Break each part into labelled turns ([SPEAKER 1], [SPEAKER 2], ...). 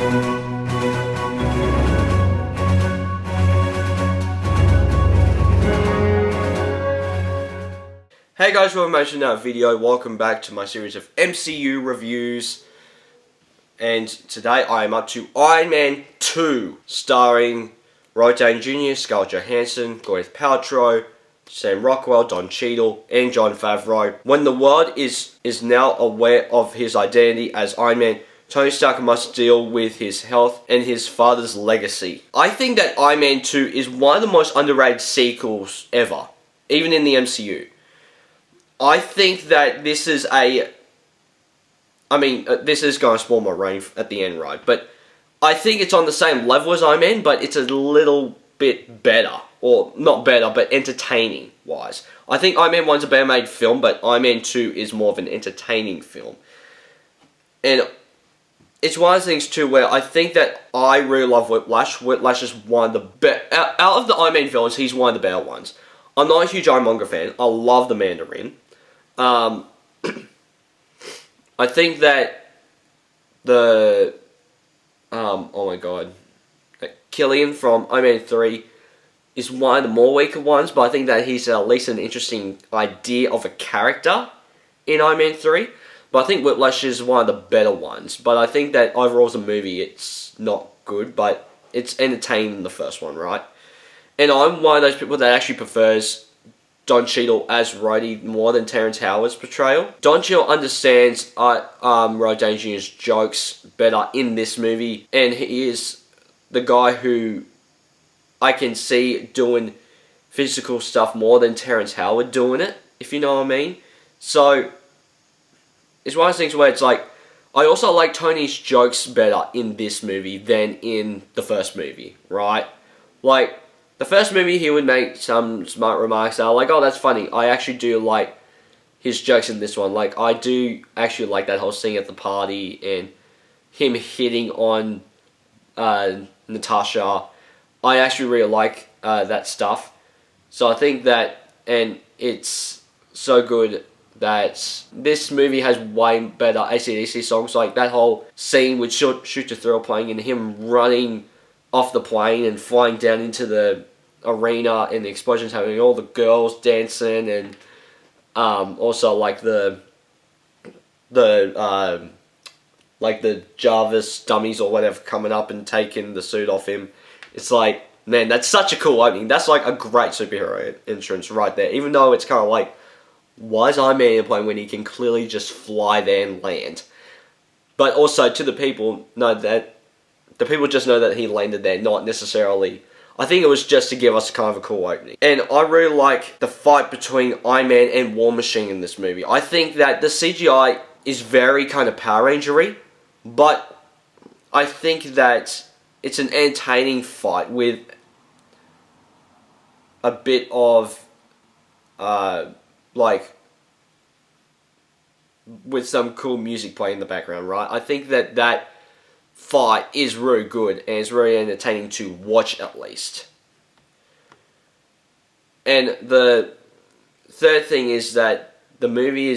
[SPEAKER 1] Hey guys, welcome back to another video. Welcome back to my series of MCU reviews. And today I am up to Iron Man 2, starring Robert Downey Jr., Scarlett Johansson, Gwyneth Paltrow, Sam Rockwell, Don Cheadle, and Jon Favreau. When the world is now aware of his identity as Iron Man, Tony Stark must deal with his health and his father's legacy. I think that Iron Man 2 is one of the most underrated sequels ever, even in the MCU. I think that this is this is going to spoil my rain at the end, right? But I think it's on the same level as Iron Man, but it's a little bit better. Or, not better, but entertaining-wise. I think Iron Man 1's a better made film, but Iron Man 2 is more of an entertaining film. And it's one of the things, too, where I think that I really love Whiplash. Whiplash is one of the best... Out of the Iron Man villains, he's one of the better ones. I'm not a huge Ironmonger fan. I love the Mandarin. I think that Killian from Iron Man 3 is one of the more weaker ones, but I think that he's at least an interesting idea of a character in Iron Man 3. But I think Whiplash is one of the better ones. But I think that overall as a movie, it's not good, but it's entertaining in the first one, right? And I'm one of those people that actually prefers Don Cheadle as Rhodey more than Terrence Howard's portrayal. Don Cheadle understands Robert Downey Jr.'s jokes better in this movie, and he is the guy who I can see doing physical stuff more than Terrence Howard doing it, if you know what I mean. So, it's one of those things where it's like, I also like Tony's jokes better in this movie than in the first movie, right? Like, the first movie, he would make some smart remarks that are like, oh, that's funny. I actually do like his jokes in this one. Like, I do actually like that whole scene at the party and him hitting on Natasha. I actually really like that stuff. So I think that, and it's so good that this movie has way better AC/DC songs. Like, that whole scene with Shoot to Thrill playing and him running off the plane and flying down into the arena and the explosions happening, all the girls dancing, and also like the Jarvis dummies or whatever coming up and taking the suit off him. It's like, man, that's such a cool opening. That's like a great superhero entrance right there. Even though it's kind of like, why is Iron Man in a plane when he can clearly just fly there and land? But also to the people just know that he landed there, not necessarily. I think it was just to give us kind of a cool opening. And I really like the fight between Iron Man and War Machine in this movie. I think that the CGI is very kind of Power Ranger-y, but I think that it's an entertaining fight with a bit of, with some cool music playing in the background, right? I think that fight is really good and it's really entertaining to watch, at least. And the third thing is that the movie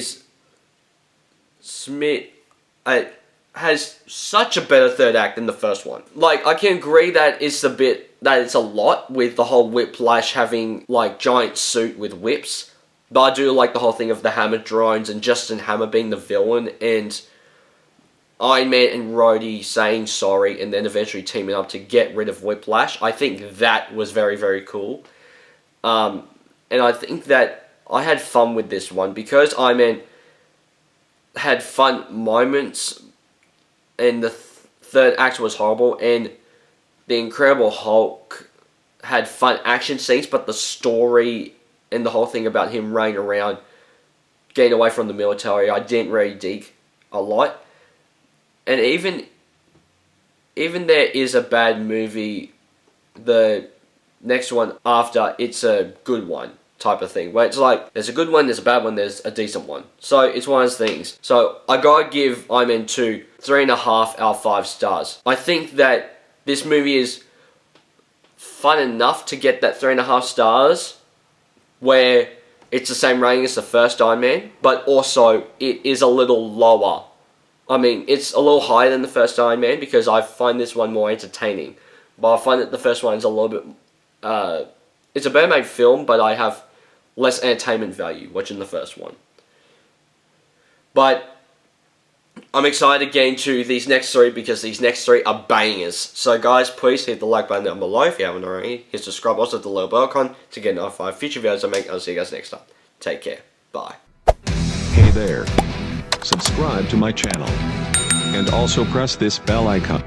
[SPEAKER 1] has such a better third act than the first one. Like, I can agree that it's a lot with the whole Whiplash having like giant suit with whips, but I do like the whole thing of the Hammer drones and Justin Hammer being the villain and Iron Man and Rhodey saying sorry and then eventually teaming up to get rid of Whiplash. I think that was very, very cool. And I think that I had fun with this one because Iron Man had fun moments and the third act was horrible, and the Incredible Hulk had fun action scenes, but the story and the whole thing about him running around, getting away from the military, I didn't really dig a lot. And even there is a bad movie, the next one after, it's a good one type of thing. Where it's like, there's a good one, there's a bad one, there's a decent one. So it's one of those things. So I gotta give Iron Man 2 3.5 out of 5 stars. I think that this movie is fun enough to get that 3.5 stars, where it's the same rating as the first Iron Man, but also it is a little lower I mean, it's a little higher than the first Iron Man because I find this one more entertaining. But I find that the first one is a little bit... it's a better made film, but I have less entertainment value watching the first one. But I'm excited to get into these next three because these next three are bangers. So guys, please hit the like button down below if you haven't already. Hit subscribe, also the little bell icon to get notified of future videos I make. I'll see you guys next time. Take care. Bye.
[SPEAKER 2] Hey there. Subscribe to my channel. And also press this bell icon.